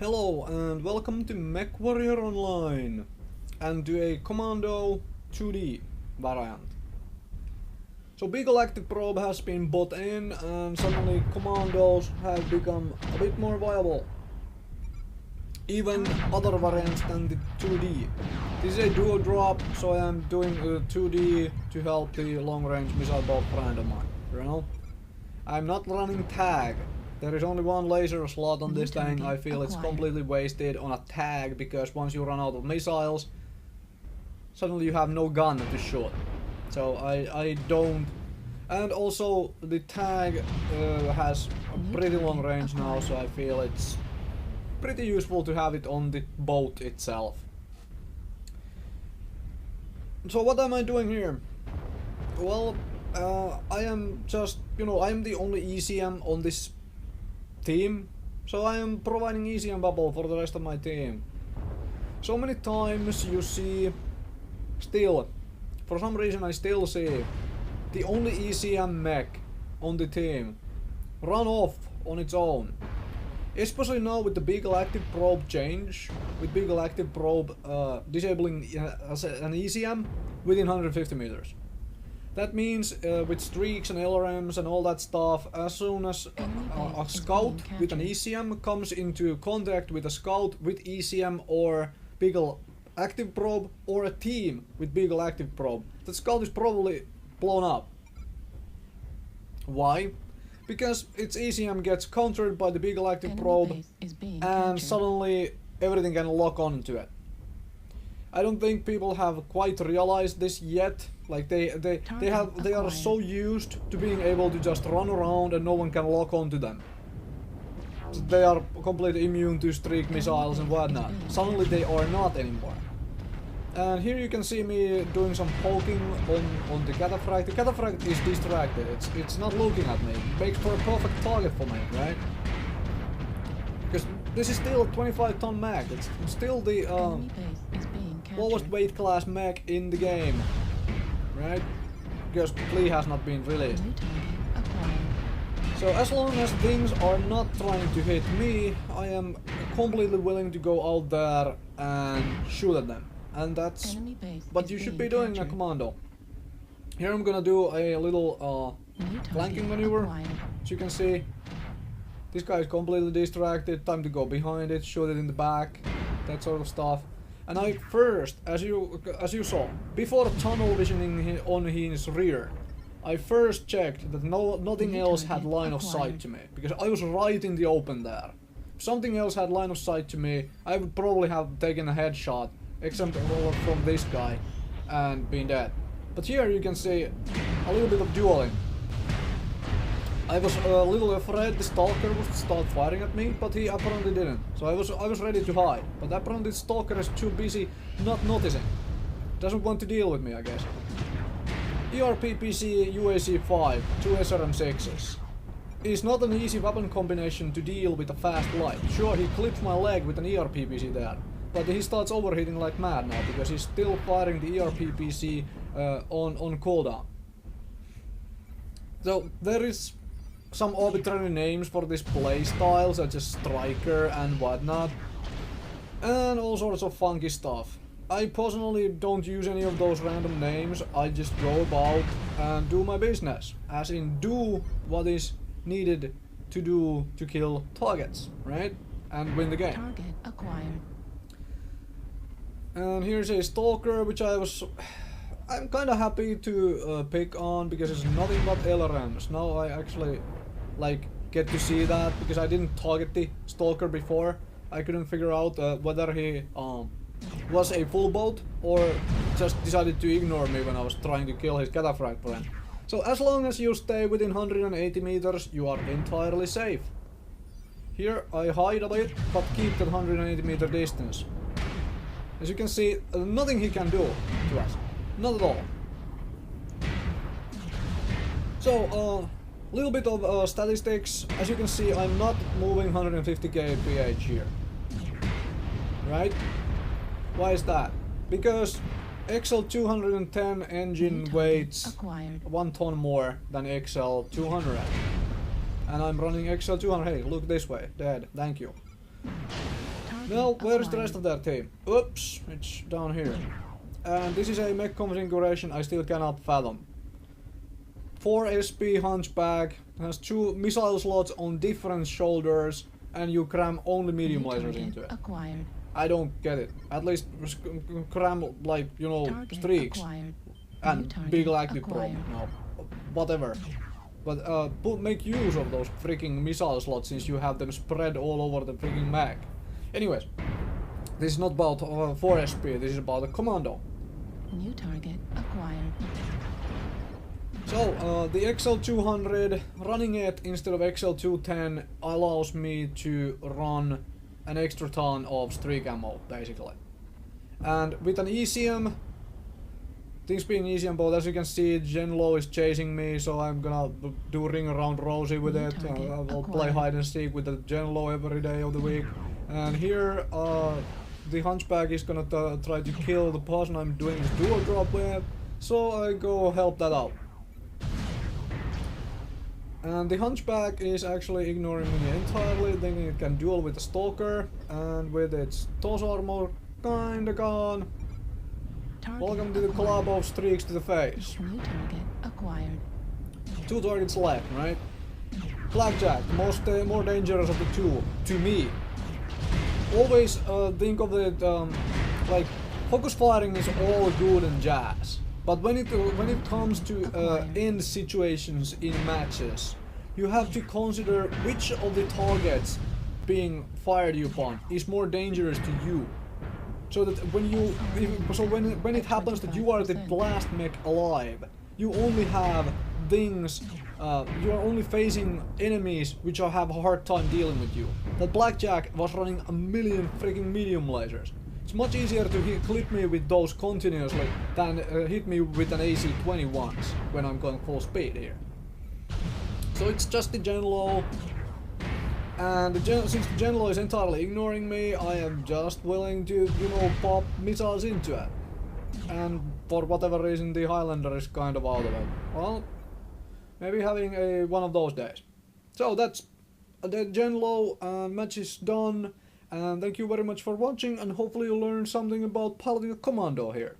Hello and welcome to Mechwarrior Online and to a Commando 2D variant. So Big Galactic Probe has been bought in and suddenly Commandos have become a bit more viable. Even other variants than the 2D. This is a duo drop, so I am doing a 2D to help the long range missile bolt friend of mine, you know? I'm not running tag. There is only one laser slot on this thing. I feel it's completely wasted on a tag because once you run out of missiles, suddenly you have no gun to shoot. So I don't. And also the tag has a pretty long range now, so I feel it's pretty useful to have it on the boat itself. So what am I doing here? Well, I am just, I am the only ECM on this team, so I am providing ECM bubble for the rest of my team. So many times you see, for some reason I still see the only ECM mech on the team run off on its own. Especially now with the Big Galactic Probe change, with Big Galactic Probe disabling as an ECM within 150 meters. That means with streaks and LRMs and all that stuff, as soon as a scout with an ECM comes into contact with a scout with ECM or Big Active Probe, or a team with Big Active Probe, the scout is probably blown up. Why? Because its ECM gets countered by the Big Active Probe and suddenly everything can lock onto it. I don't think people have quite realized this yet. Like they are so used to being able to just run around and no one can lock onto them. So they are completely immune to streak missiles and whatnot. Suddenly they are not anymore. And here you can see me doing some poking on the Cataphract. The Cataphract is distracted. It's not looking at me. It makes for a perfect target for me, right? Because this is still a 25-ton mech. It's still the lowest weight class mech in the game. Right? Because Klee has not been released. So as long as things are not trying to hit me, I am completely willing to go out there and shoot at them. And that's what you should be doing in a Commando. Here I'm gonna do a little flanking maneuver. As you can see, this guy is completely distracted. Time to go behind it, shoot it in the back, that sort of stuff. And I first, as you saw, before tunnel visioning on his rear, I first checked that nothing else had line of sight to me, because I was right in the open there. If something else had line of sight to me, I would probably have taken a headshot, except from this guy, and been dead. But here you can see a little bit of dueling. I was a little afraid the Stalker would start firing at me, but he apparently didn't. So I was ready to hide, but apparently the Stalker is too busy not noticing. Doesn't want to deal with me, I guess. ERPPC UAC-5, 2 SRM-6s. Is not an easy weapon combination to deal with a fast light. Sure, he clips my leg with an ERPPC there, but he starts overheating like mad now, because he's still firing the ERPPC on cooldown. So there is some arbitrary names for this playstyle, such as Striker and whatnot, and all sorts of funky stuff. I personally don't use any of those random names. I just go about and do my business, as in do what is needed to do to kill targets, right? And win the game. Target acquired. And here's a Stalker, which I'm kinda happy to pick on, because it's nothing but LRMs. Now I actually get to see that, because I didn't target the Stalker before. I couldn't figure out whether he was a full boat or just decided to ignore me when I was trying to kill his Cataphract friend. So as long as you stay within 180 meters, you are entirely safe. Here I hide a bit, but keep that 180 meter distance. As you can see, nothing he can do to us. Not at all. So, little bit of statistics. As you can see, I'm not moving 150 kph here. Right? Why is that? Because XL210 engine weighs 1 ton more than XL200. And I'm running XL200. Hey, look this way. Dead. Thank you. Well, where's the rest of their team? Oops, it's down here. And this is a mech configuration I still cannot fathom. 4 SP Hunchback, has 2 missile slots on different shoulders, and you cram only medium lasers into it. Acquired. I don't get it. At least cram, like, you know, Target streaks acquired. and big active probe. No, whatever. But make use of those freaking missile slots since you have them spread all over the freaking mech. Anyways, this is not about 4 SP, this is about a Commando. New target acquired. So, the XL200, running it instead of XL210 allows me to run an extra ton of streak ammo, basically. And with an ECM, things being easy on both, as you can see, Gen Low is chasing me, so I'm gonna do Ring Around Rosie with it. I'll play hide and seek with the Gen Low every day of the week. And here, the Hunchback is gonna try to kill the person I'm doing this dual drop with, so I go help that out. And the Hunchback is actually ignoring me entirely, thinking it can duel with the Stalker, and with its torso armor kinda gone. Welcome to the collab of streaks to the face. New target acquired. 2 targets left, right? Blackjack, the more dangerous of the two, to me. Always think of it like focus firing is all good and jazz, but when it comes to end situations in matches, you have to consider which of the targets being fired upon is more dangerous to you. So that when it happens that you are the last mech alive, you only have things. You are only facing enemies which have a hard time dealing with you. That Blackjack was running a million freaking medium lasers. It's much easier to clip me with those continuously than hit me with an AC-20 once when I'm going full speed here. So it's just the Gen Low. And since the Gen Low is entirely ignoring me, I am just willing to, you know, pop missiles into it. And for whatever reason the Highlander is kind of out of it. Well, maybe having one of those days. So that's the Gen Low match is done. And thank you very much for watching, and hopefully you learned something about piloting a Commando here.